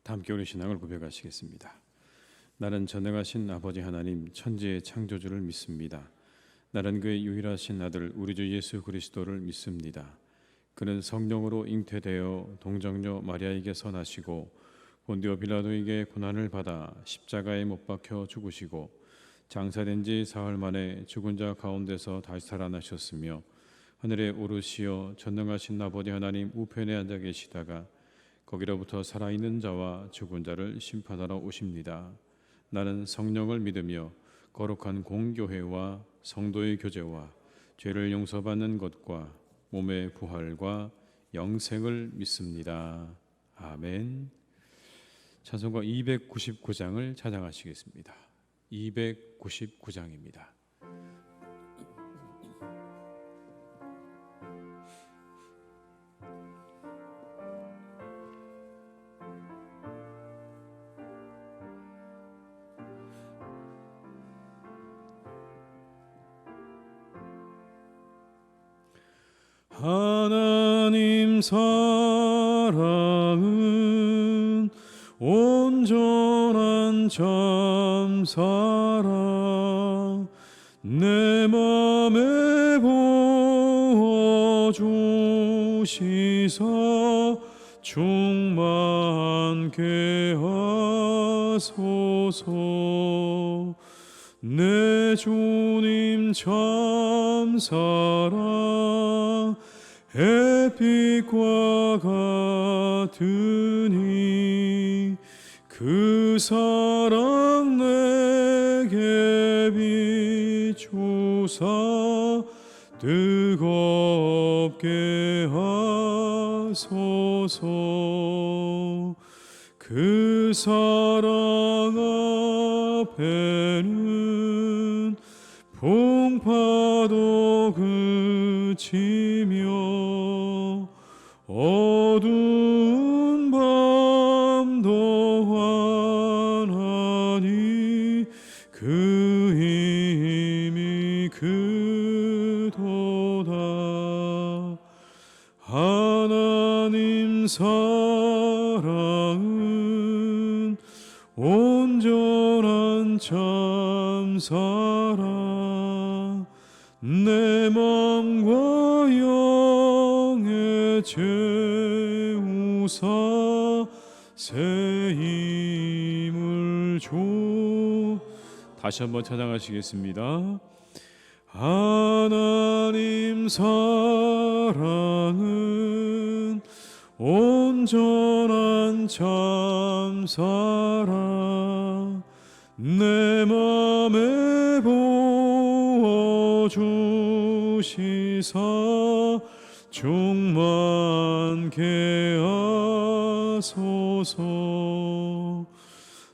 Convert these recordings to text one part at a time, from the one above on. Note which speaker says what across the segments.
Speaker 1: 다 함께 우리 신앙을 고백하시겠습니다. 나는 전능하신 아버지 하나님 천지의 창조주를 믿습니다. 나는 그의 유일하신 아들 우리 주 예수 그리스도를 믿습니다. 그는 성령으로 잉태되어 동정녀 마리아에게서 나시고 본디오 빌라도에게 고난을 받아 십자가에 못 박혀 죽으시고 장사된 지 사흘 만에 죽은 자 가운데서 다시 살아나셨으며 하늘에 오르시어 전능하신 아버지 하나님 우편에 앉아 계시다가 거기로부터 살아있는 자와 죽은 자를 심판하러 오십니다. 나는 성령을 믿으며 거룩한 공교회와 성도의 교제와 죄를 용서받는 것과 몸의 부활과 영생을 믿습니다. 아멘. 찬송가 299장을 찬양하시겠습니다. 299장입니다. 하나님 사랑은 온전한 참 사랑 내 맘에 부어주시사 충만케 하소서. 내 주님 참 사랑 햇빛과 같으니 그 사랑 내게 비추사 뜨겁게 하소서. 그 사랑 앞에는 풍파도 그치며 어두운 밤도 환하니 그 힘이 크도다. 하나님 사랑은 온전한 참 사랑 내 맘과 영에 채우사 새 힘을 줘. 다시 한번 찬양하시겠습니다. 하나님 사랑은 온전한 참 사랑 내 맘에 부어주시사 충만케 하소서.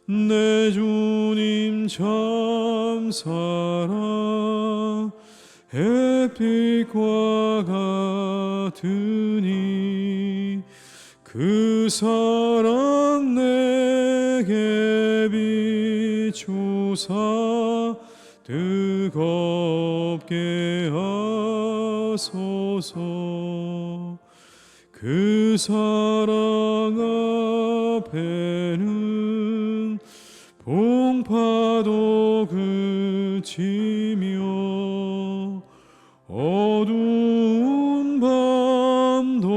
Speaker 1: 내 주님 참 사랑 햇빛과 같으니 그 사랑 내게 비추사 뜨겁게 하소서. 그 사랑 앞에는 풍파도 그치며 어두운 밤도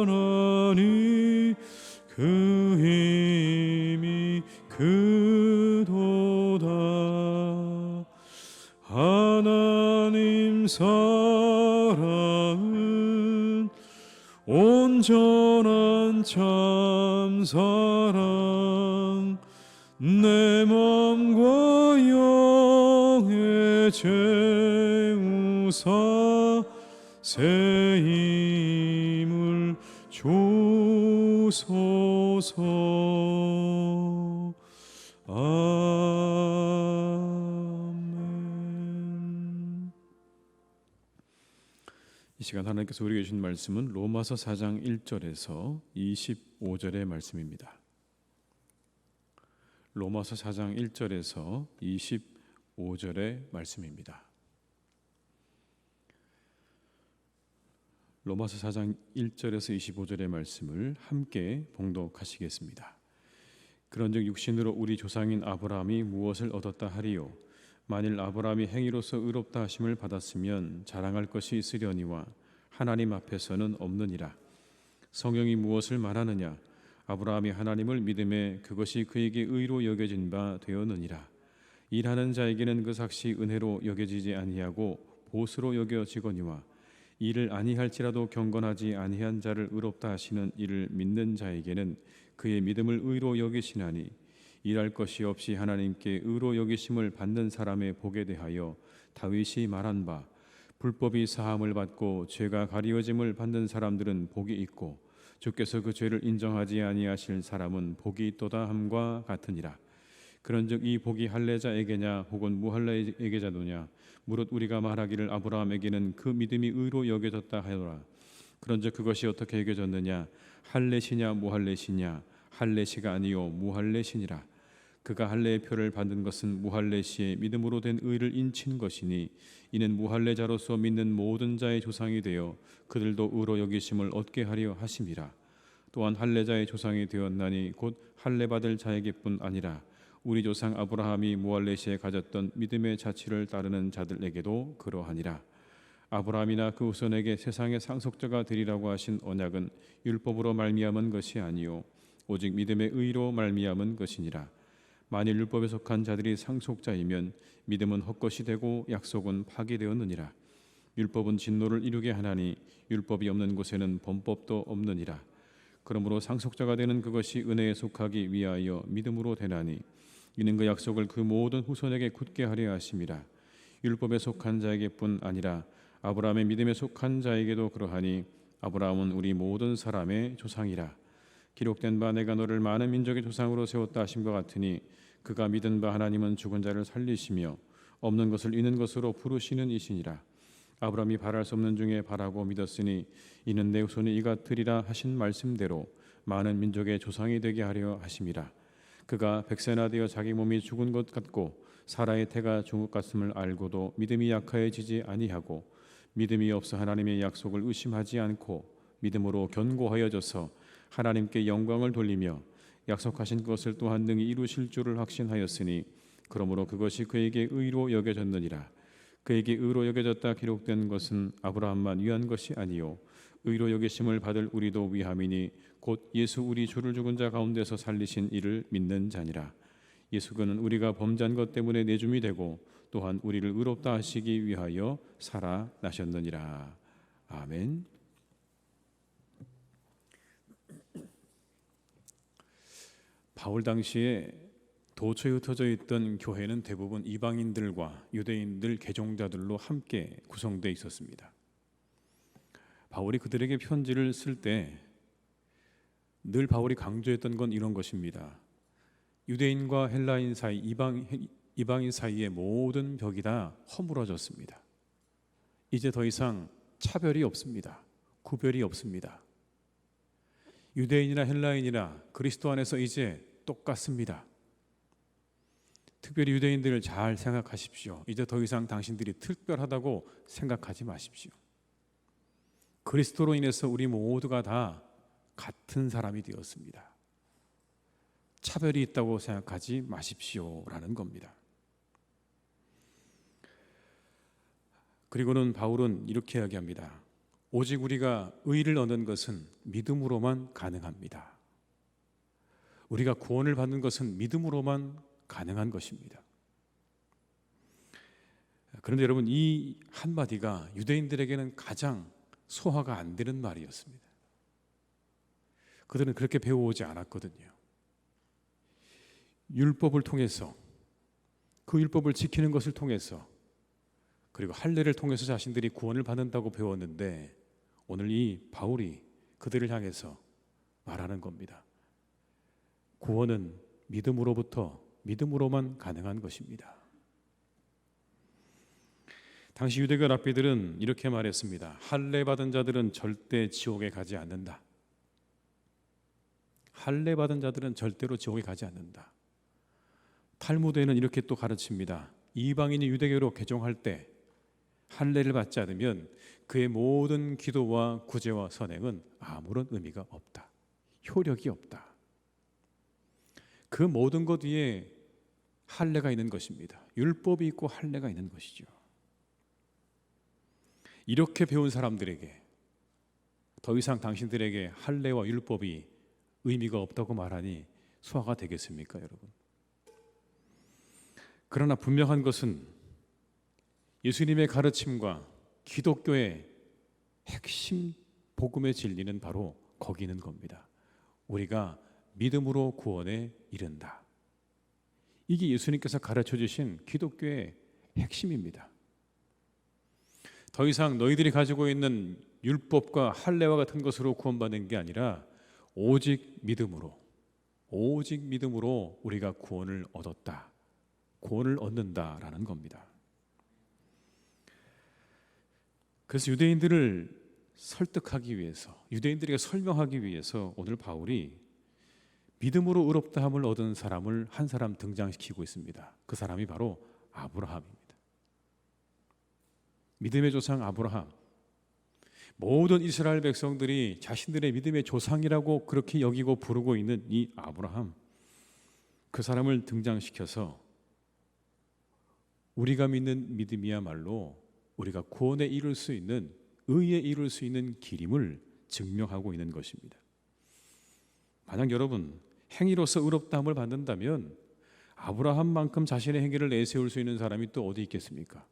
Speaker 1: 환하니 그 힘이 크도다. 하나님 사랑은 온전한 참 사랑 내 맘과 영에 채우사 새 힘을 주소서. 아멘. 이 시간 하나님께서 우리에게 주신 말씀은 로마서 4장 1절에서 25절의 말씀입니다. 로마서 4장 1절에서 25절의 말씀입니다. 로마서 4장 1절에서 25절의 말씀을 함께 봉독하시겠습니다. 그런즉 육신으로 우리 조상인 아브라함이 무엇을 얻었다 하리요? 만일 아브라함이 행위로서 의롭다 하심을 받았으면 자랑할 것이 있으려니와 하나님 앞에서는 없느니라. 성경이 무엇을 말하느냐? 아브라함이 하나님을 믿음에 그것이 그에게 의로 여겨진 바 되었느니라. 일하는 자에게는 그 삭시 은혜로 여겨지지 아니하고 보수로 여겨지거니와 일을 아니할지라도 경건하지 아니한 자를 의롭다 하시는 이를 믿는 자에게는 그의 믿음을 의로 여기시나니 일할 것이 없이 하나님께 의로 여기심을 받는 사람의 복에 대하여 다윗이 말한 바 불법이 사함을 받고 죄가 가리워짐을 받는 사람들은 복이 있고 주께서 그 죄를 인정하지 아니하실 사람은 복이 있도다 함과 같으니라. 그런즉 이 복이 할례자에게냐 혹은 무할례에게자도냐? 무릇 우리가 말하기를 아브라함에게는 그 믿음이 의로 여겨졌다 하노라. 그런즉 그것이 어떻게 여겨졌느냐? 할례시냐 무할례시냐? 할례시가 아니요 무할례시니라. 그가 할례의 표를 받은 것은 무할례시의 믿음으로 된 의를 인친 것이니 이는 무할례자로서 믿는 모든 자의 조상이 되어 그들도 의로 여기심을 얻게 하려 하심이라. 또한 할례자의 조상이 되었나니 곧 할례 받을 자에게뿐 아니라 우리 조상 아브라함이 무할례시에 가졌던 믿음의 자취를 따르는 자들에게도 그러하니라. 아브라함이나 그 후손에게 세상의 상속자가 되리라고 하신 언약은 율법으로 말미암은 것이 아니요 오직 믿음의 의로 말미암은 것이니라. 만일 율법에 속한 자들이 상속자이면 믿음은 헛것이 되고 약속은 파기되었느니라. 율법은 진노를 이루게 하나니 율법이 없는 곳에는 범법도 없느니라. 그러므로 상속자가 되는 그것이 은혜에 속하기 위하여 믿음으로 되나니 이는 그 약속을 그 모든 후손에게 굳게 하려 하심이라. 율법에 속한 자에게뿐 아니라 아브라함의 믿음에 속한 자에게도 그러하니 아브라함은 우리 모든 사람의 조상이라. 기록된 바 내가 너를 많은 민족의 조상으로 세웠다 하심과 같으니 그가 믿은 바 하나님은 죽은 자를 살리시며 없는 것을 있는 것으로 부르시는 이시니라. 아브라함이 바랄 수 없는 중에 바라고 믿었으니 이는 내 후손이 이같으리라 하신 말씀대로 많은 민족의 조상이 되게 하려 하심이라. 그가 백세나 되어 자기 몸이 죽은 것 같고 사라의 태가 죽은 것 같음을 알고도 믿음이 약하여지지 아니하고 믿음이 없어 하나님의 약속을 의심하지 않고 믿음으로 견고하여져서 하나님께 영광을 돌리며 약속하신 것을 또한 능히 이루실 줄을 확신하였으니 그러므로 그것이 그에게 의로 여겨졌느니라. 그에게 의로 여겨졌다 기록된 것은 아브라함만 위한 것이 아니요 의로 여기심을 받을 우리도 위함이니 곧 예수 우리 주를 죽은 자 가운데서 살리신 이를 믿는 자니라. 예수 그는 우리가 범죄한 것 때문에 내줌이 되고 또한 우리를 의롭다 하시기 위하여 살아나셨느니라. 아멘. 바울 당시에 도처에 흩어져 있던 교회는 대부분 이방인들과 유대인들 개종자들로 함께 구성되어 있었습니다. 바울이 그들에게 편지를 쓸 때 늘 바울이 강조했던 건 이런 것입니다. 유대인과 헬라인 사이, 이방인 사이의 모든 벽이 다 허물어졌습니다. 이제 더 이상 차별이 없습니다. 구별이 없습니다. 유대인이나 헬라인이나 그리스도 안에서 이제 똑같습니다. 특별히 유대인들을 잘 생각하십시오. 이제 더 이상 당신들이 특별하다고 생각하지 마십시오. 그리스도로 인해서 우리 모두가 다 같은 사람이 되었습니다. 차별이 있다고 생각하지 마십시오라는 겁니다. 그리고는 바울은 이렇게 이야기합니다. 오직 우리가 의를 얻는 것은 믿음으로만 가능합니다. 우리가 구원을 받는 것은 믿음으로만 가능한 것입니다. 그런데 여러분, 이 한마디가 유대인들에게는 가장 소화가 안 되는 말이었습니다. 그들은 그렇게 배워오지 않았거든요. 율법을 통해서, 그 율법을 지키는 것을 통해서, 그리고 할례를 통해서 자신들이 구원을 받는다고 배웠는데 오늘 이 바울이 그들을 향해서 말하는 겁니다. 구원은 믿음으로만 가능한 것입니다. 당시 유대교 랍비들은 이렇게 말했습니다. 할례 받은 자들은 절대 지옥에 가지 않는다. 할례 받은 자들은 절대로 지옥에 가지 않는다. 탈무드에는 이렇게 또 가르칩니다. 이방인이 유대교로 개종할 때 할례를 받지 않으면 그의 모든 기도와 구제와 선행은 아무런 의미가 없다. 효력이 없다. 그 모든 것 위에 할례가 있는 것입니다. 율법이 있고 할례가 있는 것이죠. 이렇게 배운 사람들에게 더 이상 당신들에게 할례와 율법이 의미가 없다고 말하니 수화가 되겠습니까, 여러분? 그러나 분명한 것은 예수님의 가르침과 기독교의 핵심 복음의 진리는 바로 거기 있는 겁니다. 우리가 믿음으로 구원에 이른다. 이게 예수님께서 가르쳐 주신 기독교의 핵심입니다. 더 이상 너희들이 가지고 있는 율법과 할례와 같은 것으로 구원받는 게 아니라 오직 믿음으로 우리가 구원을 얻었다. 구원을 얻는다라는 겁니다. 그래서 유대인들을 설득하기 위해서, 유대인들에게 설명하기 위해서 오늘 바울이 믿음으로 의롭다함을 얻은 사람을 한 사람 등장시키고 있습니다. 그 사람이 바로 아브라함입니다. 믿음의 조상 아브라함. 모든 이스라엘 백성들이 자신들의 믿음의 조상이라고 그렇게 여기고 부르고 있는 이 아브라함, 그 사람을 등장시켜서 우리가 믿는 믿음이야말로 우리가 구원에 이룰 수 있는, 의에 이룰 수 있는 길임을 증명하고 있는 것입니다. 만약 여러분 행위로서 의롭다함을 받는다면 아브라함만큼 자신의 행위를 내세울 수 있는 사람이 또 어디 있겠습니까?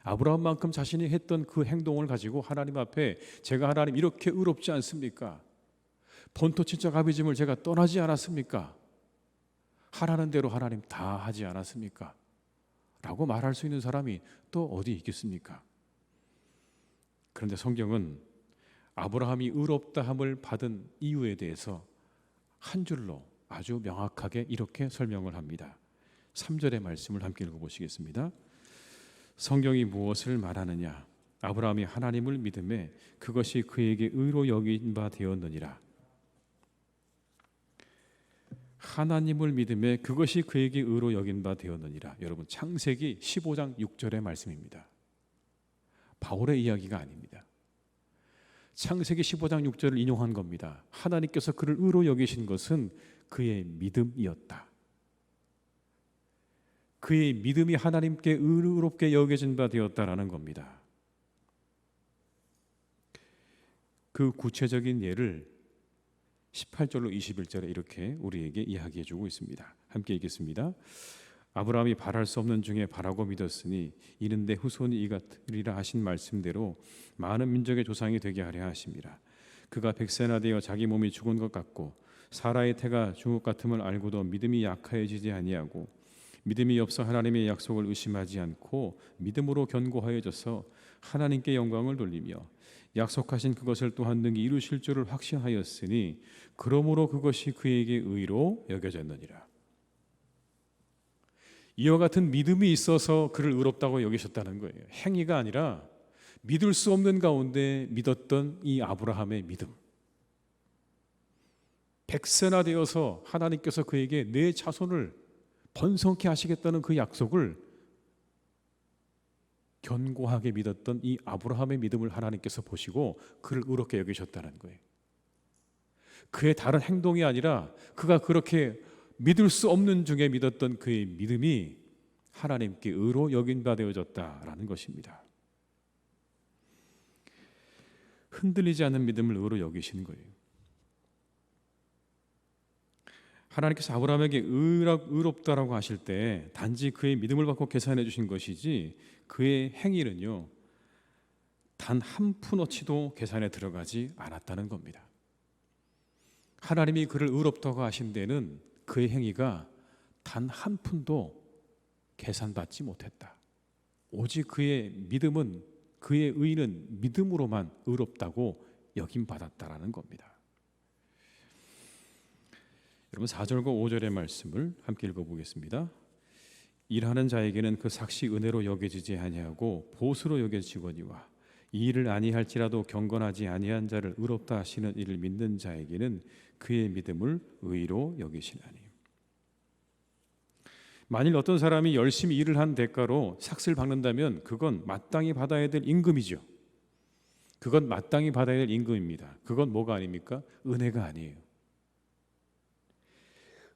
Speaker 1: 아브라함만큼 자신이 했던 그 행동을 가지고 하나님 앞에 제가 하나님 이렇게 의롭지 않습니까? 본토 친척 아비짐을 제가 떠나지 않았습니까? 하라는 대로 하나님 다 하지 않았습니까? 라고 말할 수 있는 사람이 또 어디 있겠습니까? 그런데 성경은 아브라함이 의롭다함을 받은 이유에 대해서 한 줄로 아주 명확하게 이렇게 설명을 합니다. 3절의 말씀을 함께 읽어보시겠습니다. 성경이 무엇을 말하느냐? 아브라함이 하나님을 믿음에 그것이 그에게 의로 여긴 바 되었느니라. 하나님을 믿음에 그것이 그에게 의로 여긴 바 되었느니라. 여러분, 창세기 15장 6절의 말씀입니다. 바울의 이야기가 아닙니다. 창세기 15장 6절을 인용한 겁니다. 하나님께서 그를 의로 여기신 것은 그의 믿음이었다. 그의 믿음이 하나님께 의롭게 여겨진 바 되었다라는 겁니다. 그 구체적인 예를 18절로 21절에 이렇게 우리에게 이야기해 주고 있습니다. 함께 읽겠습니다. 아브라함이 바랄 수 없는 중에 바라고 믿었으니 이는 내 후손이 이 같으리라 하신 말씀대로 많은 민족의 조상이 되게 하려 하심이라. 그가 100세나 되어 자기 몸이 죽은 것 같고 사라의 태가 죽은 것 같음을 알고도 믿음이 약하여지지 아니하고 믿음이 없어 하나님의 약속을 의심하지 않고 믿음으로 견고하여져서 하나님께 영광을 돌리며 약속하신 그것을 또한 능히 이루실 줄을 확신하였으니 그러므로 그것이 그에게 의로 여겨졌느니라. 이와 같은 믿음이 있어서 그를 의롭다고 여기셨다는 거예요. 행위가 아니라 믿을 수 없는 가운데 믿었던 이 아브라함의 믿음. 100세나 되어서 하나님께서 그에게 내 자손을 번성케 하시겠다는 그 약속을 견고하게 믿었던 이 아브라함의 믿음을 하나님께서 보시고 그를 의롭게 여기셨다는 거예요. 그의 다른 행동이 아니라 그가 그렇게 믿을 수 없는 중에 믿었던 그의 믿음이 하나님께 의로 여긴 바 되어졌다라는 것입니다. 흔들리지 않는 믿음을 의로 여기신 거예요. 하나님께서 아브라함에게 의롭다라고 하실 때 단지 그의 믿음을 받고 계산해 주신 것이지 그의 행위는요 단 한 푼어치도 계산에 들어가지 않았다는 겁니다. 하나님이 그를 의롭다고 하신 데는 그의 행위가 단 한 푼도 계산받지 못했다. 오직 그의 믿음은, 그의 의는 믿음으로만 의롭다고 여김받았다라는 겁니다. 여러분 4절과 5절의 말씀을 함께 읽어보겠습니다. 일하는 자에게는 그 삭시 은혜로 여겨지지 아니하고 보수로 여겨지거니와 이 일을 아니할지라도 경건하지 아니한 자를 의롭다 하시는 이를 믿는 자에게는 그의 믿음을 의로 여기시나니. 만일 어떤 사람이 열심히 일을 한 대가로 삭슬 박는다면 그건 마땅히 받아야 될 임금이죠. 그건 마땅히 받아야 될 임금입니다. 그건 뭐가 아닙니까? 은혜가 아니에요.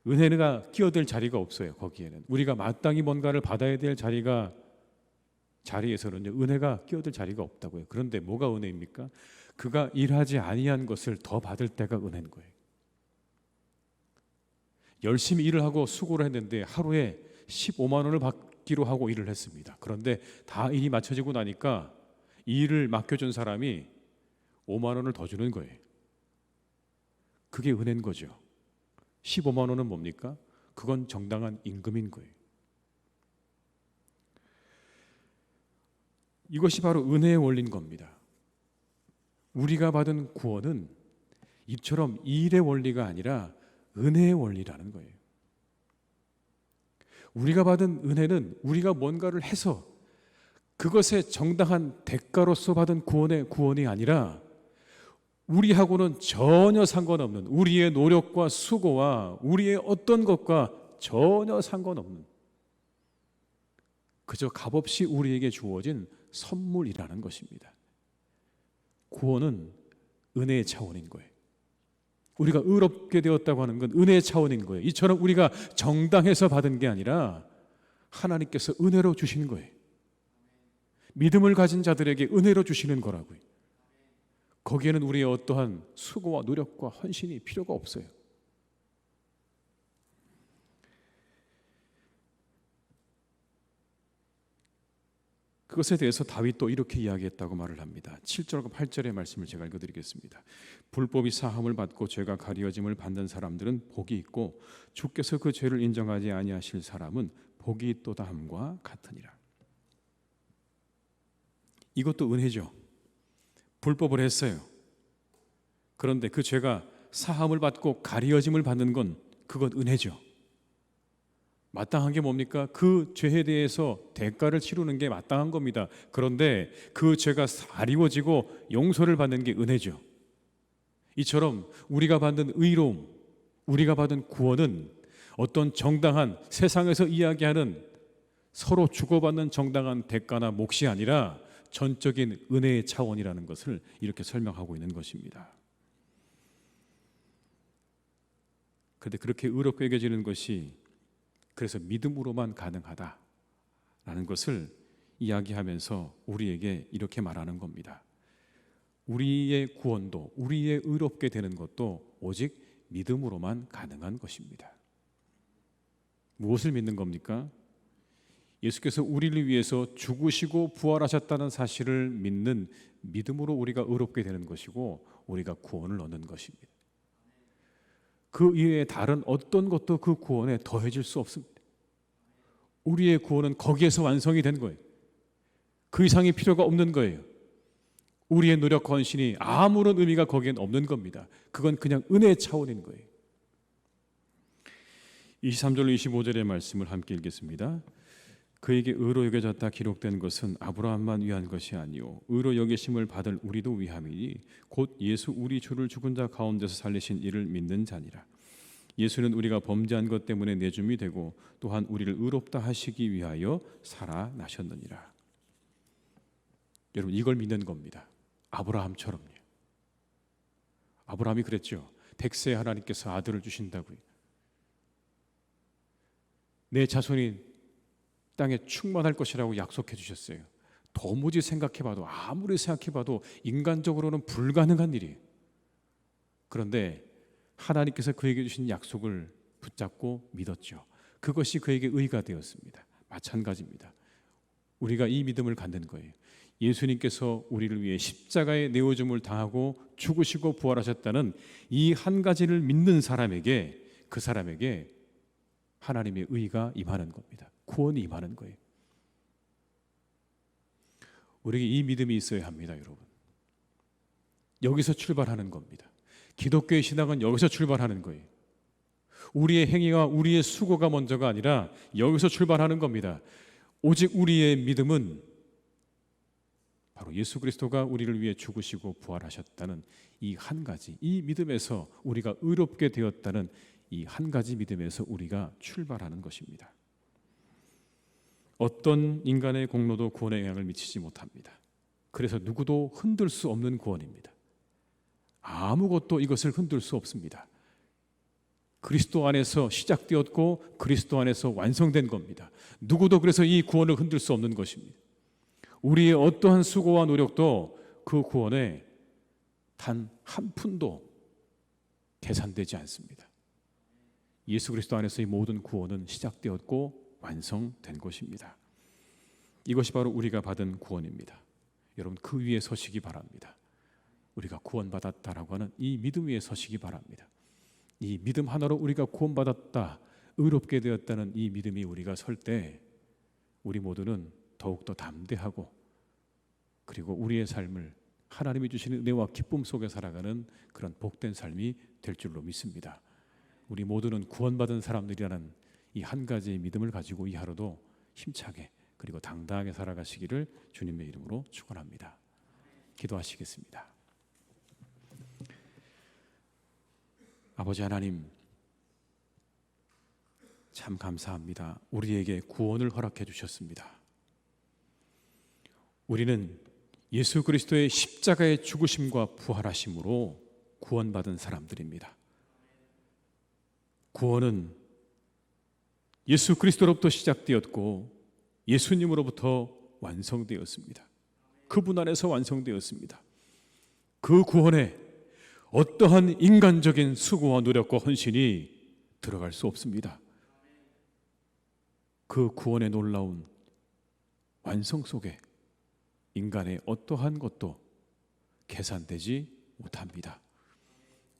Speaker 1: 은혜가 끼어들 자리가 없어요. 거기에는 우리가 마땅히 뭔가를 받아야 될 자리에서는요, 은혜가 끼어들 자리가 없다고요. 그런데 뭐가 은혜입니까? 그가 일하지 아니한 것을 더 받을 때가 은혜인 거예요. 열심히 일을 하고 수고를 했는데 하루에 15만 원을 받기로 하고 일을 했습니다. 그런데 다 일이 맞춰지고 나니까 이 일을 맡겨준 사람이 5만 원을 더 주는 거예요. 그게 은혜인 거죠. 15만 원은 뭡니까? 그건 정당한 임금인 거예요. 이것이 바로 은혜의 원리인 겁니다. 우리가 받은 구원은 이처럼 일의 원리가 아니라 은혜의 원리라는 거예요. 우리가 받은 은혜는 우리가 뭔가를 해서 그것의 정당한 대가로서 받은 구원이 아니라 우리하고는 전혀 상관없는, 우리의 노력과 수고와 우리의 어떤 것과 전혀 상관없는, 그저 값없이 우리에게 주어진 선물이라는 것입니다. 구원은 은혜의 차원인 거예요. 우리가 의롭게 되었다고 하는 건 은혜의 차원인 거예요. 이처럼 우리가 정당해서 받은 게 아니라 하나님께서 은혜로 주신 거예요. 믿음을 가진 자들에게 은혜로 주시는 거라고요. 거기에는 우리의 어떠한 수고와 노력과 헌신이 필요가 없어요. 그것에 대해서 다윗도 이렇게 이야기했다고 말을 합니다. 7절과 8절의 말씀을 제가 읽어드리겠습니다. 불법이 사함을 받고 죄가 가리워짐을 받는 사람들은 복이 있고 주께서 그 죄를 인정하지 아니하실 사람은 복이 있도다 함과 같으니라. 이것도 은혜죠. 불법을 했어요. 그런데 그 죄가 사함을 받고 가리워짐을 받는 건 그것 은혜죠. 마땅한 게 뭡니까? 그 죄에 대해서 대가를 치르는 게 마땅한 겁니다. 그런데 그 죄가 가리워지고 용서를 받는 게 은혜죠. 이처럼 우리가 받는 의로움, 우리가 받은 구원은 어떤 정당한, 세상에서 이야기하는 서로 주고받는 정당한 대가나 몫이 아니라 전적인 은혜의 차원이라는 것을 이렇게 설명하고 있는 것입니다. 그런데 그렇게 의롭게 여겨지는 것이 그래서 믿음으로만 가능하다라는 것을 이야기하면서 우리에게 이렇게 말하는 겁니다. 우리의 구원도, 우리의 의롭게 되는 것도 오직 믿음으로만 가능한 것입니다. 무엇을 믿는 겁니까? 예수께서 우리를 위해서 죽으시고 부활하셨다는 사실을 믿는 믿음으로 우리가 의롭게 되는 것이고 우리가 구원을 얻는 것입니다. 그 이외에 다른 어떤 것도 그 구원에 더해질 수 없습니다. 우리의 구원은 거기에서 완성이 된 거예요. 그 이상이 필요가 없는 거예요. 우리의 노력 헌신이 아무런 의미가 거기엔 없는 겁니다. 그건 그냥 은혜의 차원인 거예요. 23절로 25절의 말씀을 함께 읽겠습니다. 그에게 의로 여겨졌다 기록된 것은 아브라함만 위한 것이 아니요 의로 여기심을 받을 우리도 위함이니 곧 예수 우리 주를 죽은 자 가운데서 살리신 이를 믿는 자니라. 예수는 우리가 범죄한 것 때문에 내줌이 되고 또한 우리를 의롭다 하시기 위하여 살아나셨느니라. 여러분, 이걸 믿는 겁니다. 아브라함처럼요. 아브라함이 그랬죠. 백세에 하나님께서 아들을 주신다고요. 내 자손이 땅에 충만할 것이라고 약속해 주셨어요. 도무지 생각해봐도, 아무리 생각해봐도 인간적으로는 불가능한 일이에요. 그런데 하나님께서 그에게 주신 약속을 붙잡고 믿었죠. 그것이 그에게 의가 되었습니다. 마찬가지입니다. 우리가 이 믿음을 갖는 거예요. 예수님께서 우리를 위해 십자가의 내오줌을 당하고 죽으시고 부활하셨다는 이 한 가지를 믿는 사람에게, 그 사람에게 하나님의 의가 임하는 겁니다. 구원이 임하는 거예요. 우리에게 이 믿음이 있어야 합니다, 여러분. 여기서 출발하는 겁니다. 기독교의 신앙은 여기서 출발하는 거예요. 우리의 행위와 우리의 수고가 먼저가 아니라 여기서 출발하는 겁니다. 오직 우리의 믿음은 바로 예수 그리스도가 우리를 위해 죽으시고 부활하셨다는 이 한 가지, 이 믿음에서 우리가 의롭게 되었다는 이 한 가지 믿음에서 우리가 출발하는 것입니다. 어떤 인간의 공로도 구원에 영향을 미치지 못합니다. 그래서 누구도 흔들 수 없는 구원입니다. 아무것도 이것을 흔들 수 없습니다. 그리스도 안에서 시작되었고 그리스도 안에서 완성된 겁니다. 누구도 그래서 이 구원을 흔들 수 없는 것입니다. 우리의 어떠한 수고와 노력도 그 구원에 단 한 푼도 계산되지 않습니다. 예수 그리스도 안에서 이 모든 구원은 시작되었고 완성된 것입니다. 이것이 바로 우리가 받은 구원입니다. 여러분, 그 위에 서시기 바랍니다. 우리가 구원받았다라고 하는 이 믿음 위에 서시기 바랍니다. 이 믿음 하나로 우리가 구원받았다, 의롭게 되었다는 이 믿음이 우리가 설 때 우리 모두는 더욱더 담대하고, 그리고 우리의 삶을 하나님이 주시는 은혜와 기쁨 속에 살아가는 그런 복된 삶이 될 줄로 믿습니다. 우리 모두는 구원받은 사람들이라는 이 한 가지의 믿음을 가지고 이 하루도 힘차게 그리고 당당하게 살아가시기를 주님의 이름으로 축원합니다. 기도하시겠습니다. 아버지 하나님, 참 감사합니다. 우리에게 구원을 허락해 주셨습니다. 우리는 예수 그리스도의 십자가의 죽으심과 부활하심으로 구원받은 사람들입니다. 구원은 예수 그리스도로부터 시작되었고 예수님으로부터 완성되었습니다. 그분 안에서 완성되었습니다. 그 구원에 어떠한 인간적인 수고와 노력과 헌신이 들어갈 수 없습니다. 그 구원의 놀라운 완성 속에 인간의 어떠한 것도 계산되지 못합니다.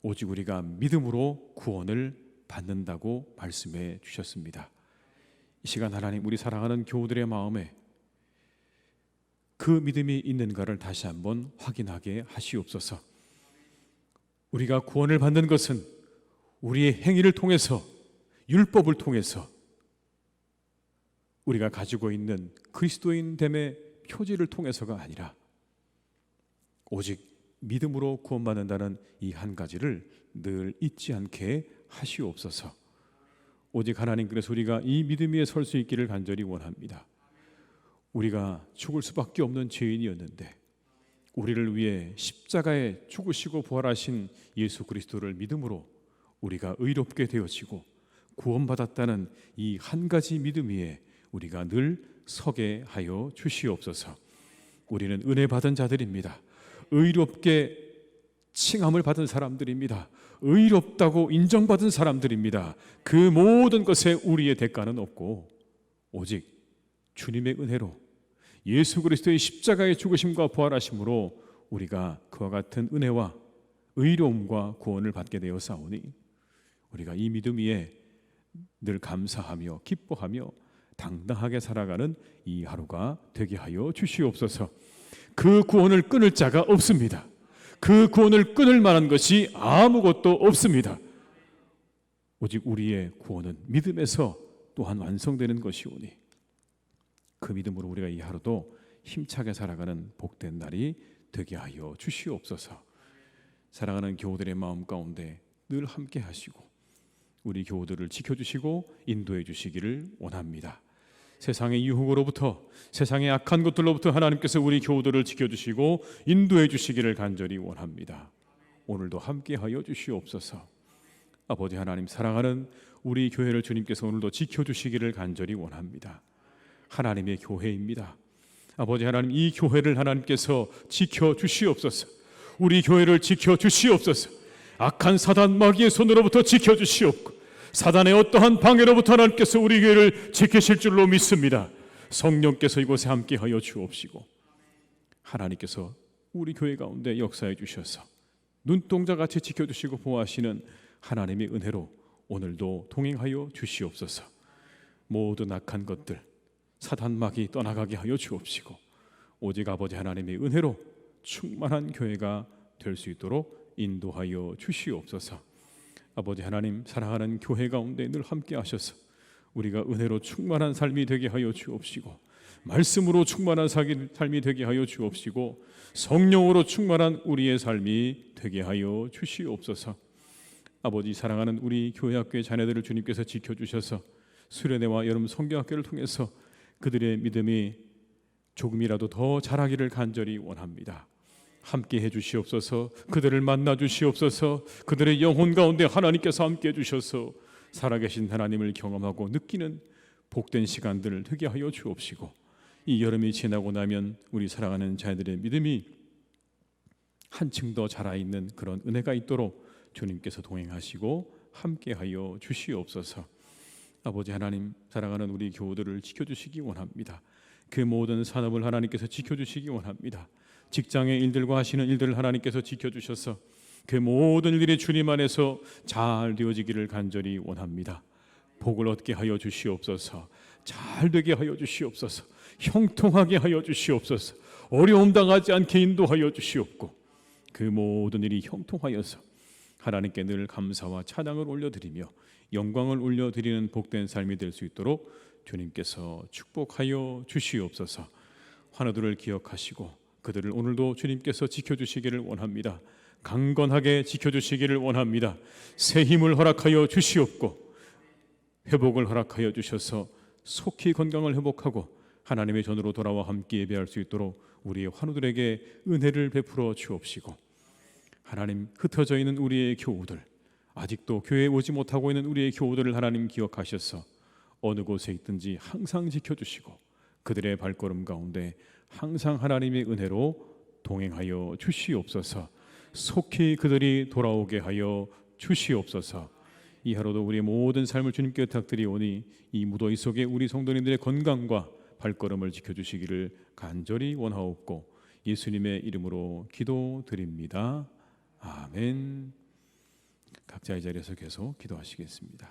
Speaker 1: 오직 우리가 믿음으로 구원을 받는다고 말씀해 주셨습니다. 이 시간 하나님, 우리 사랑하는 교우들의 마음에 그 믿음이 있는가를 다시 한번 확인하게 하시옵소서. 우리가 구원을 받는 것은 우리의 행위를 통해서, 율법을 통해서, 우리가 가지고 있는 그리스도인됨의 표지를 통해서가 아니라 오직 믿음으로 구원받는다는 이 한 가지를 늘 잊지 않게 하시옵소서. 오직 하나님, 그래서 우리가 이 믿음 위에 설 수 있기를 간절히 원합니다. 우리가 죽을 수밖에 없는 죄인이었는데 우리를 위해 십자가에 죽으시고 부활하신 예수 그리스도를 믿음으로 우리가 의롭게 되어지고 구원받았다는 이 한 가지 믿음 위에 우리가 늘 서게 하여 주시옵소서. 우리는 은혜 받은 자들입니다. 의롭게 칭함을 받은 사람들입니다. 의롭다고 인정받은 사람들입니다. 그 모든 것에 우리의 대가는 없고 오직 주님의 은혜로, 예수 그리스도의 십자가의 죽으심과 부활하심으로 우리가 그와 같은 은혜와 의로움과 구원을 받게 되었사오니 우리가 이 믿음 위에 늘 감사하며 기뻐하며 당당하게 살아가는 이 하루가 되게 하여 주시옵소서. 그 구원을 끊을 자가 없습니다. 그 구원을 끊을 만한 것이 아무것도 없습니다. 오직 우리의 구원은 믿음에서 또한 완성되는 것이오니 그 믿음으로 우리가 이 하루도 힘차게 살아가는 복된 날이 되게 하여 주시옵소서. 사랑하는 교우들의 마음 가운데 늘 함께 하시고 우리 교우들을 지켜주시고 인도해 주시기를 원합니다. 세상의 유혹으로부터, 세상의 악한 것들로부터 하나님께서 우리 교우들을 지켜주시고 인도해 주시기를 간절히 원합니다. 오늘도 함께하여 주시옵소서. 아버지 하나님, 사랑하는 우리 교회를 주님께서 오늘도 지켜주시기를 간절히 원합니다. 하나님의 교회입니다. 아버지 하나님, 이 교회를 하나님께서 지켜주시옵소서. 우리 교회를 지켜주시옵소서. 악한 사단 마귀의 손으로부터 지켜주시옵고 사단의 어떠한 방해로부터 하나님께서 우리 교회를 지키실 줄로 믿습니다. 성령께서 이곳에 함께하여 주옵시고 하나님께서 우리 교회 가운데 역사해 주셔서 눈동자같이 지켜주시고 보호하시는 하나님의 은혜로 오늘도 동행하여 주시옵소서. 모든 악한 것들, 사단 마귀 떠나가게 하여 주옵시고 오직 아버지 하나님의 은혜로 충만한 교회가 될 수 있도록 인도하여 주시옵소서. 아버지 하나님, 사랑하는 교회 가운데 늘 함께 하셔서 우리가 은혜로 충만한 삶이 되게 하여 주옵시고 말씀으로 충만한 삶이 되게 하여 주옵시고 성령으로 충만한 우리의 삶이 되게 하여 주시옵소서. 아버지, 사랑하는 우리 교회 학교의 자녀들을 주님께서 지켜주셔서 수련회와 여름 성경학교를 통해서 그들의 믿음이 조금이라도 더 자라기를 간절히 원합니다. 함께 해주시옵소서. 그들을 만나 주시옵소서. 그들의 영혼 가운데 하나님께서 함께 해주셔서 살아계신 하나님을 경험하고 느끼는 복된 시간들을 되게 하여 주옵시고, 이 여름이 지나고 나면 우리 사랑하는 자녀들의 믿음이 한층 더 자라있는 그런 은혜가 있도록 주님께서 동행하시고 함께하여 주시옵소서. 아버지 하나님, 사랑하는 우리 교우들을 지켜주시기 원합니다. 그 모든 산업을 하나님께서 지켜주시기 원합니다. 직장의 일들과 하시는 일들을 하나님께서 지켜주셔서 그 모든 일들이 주님 안에서 잘 되어지기를 간절히 원합니다. 복을 얻게 하여 주시옵소서. 잘 되게 하여 주시옵소서. 형통하게 하여 주시옵소서. 어려움 당하지 않게 인도하여 주시옵고, 그 모든 일이 형통하여서 하나님께 늘 감사와 찬양을 올려드리며 영광을 올려드리는 복된 삶이 될 수 있도록 주님께서 축복하여 주시옵소서. 환우들을 기억하시고 그들을 오늘도 주님께서 지켜주시기를 원합니다. 강건하게 지켜주시기를 원합니다. 새 힘을 허락하여 주시옵고 회복을 허락하여 주셔서 속히 건강을 회복하고 하나님의 전으로 돌아와 함께 예배할 수 있도록 우리의 환우들에게 은혜를 베풀어 주옵시고, 하나님, 흩어져 있는 우리의 교우들, 아직도 교회에 오지 못하고 있는 우리의 교우들을 하나님 기억하셔서 어느 곳에 있든지 항상 지켜주시고 그들의 발걸음 가운데 항상 하나님의 은혜로 동행하여 주시옵소서. 속히 그들이 돌아오게 하여 주시옵소서. 이 하루도 우리의 모든 삶을 주님께 부탁드리오니 이 무더위 속에 우리 성도님들의 건강과 발걸음을 지켜주시기를 간절히 원하옵고 예수님의 이름으로 기도드립니다. 아멘. 각자의 자리에서 계속 기도하시겠습니다.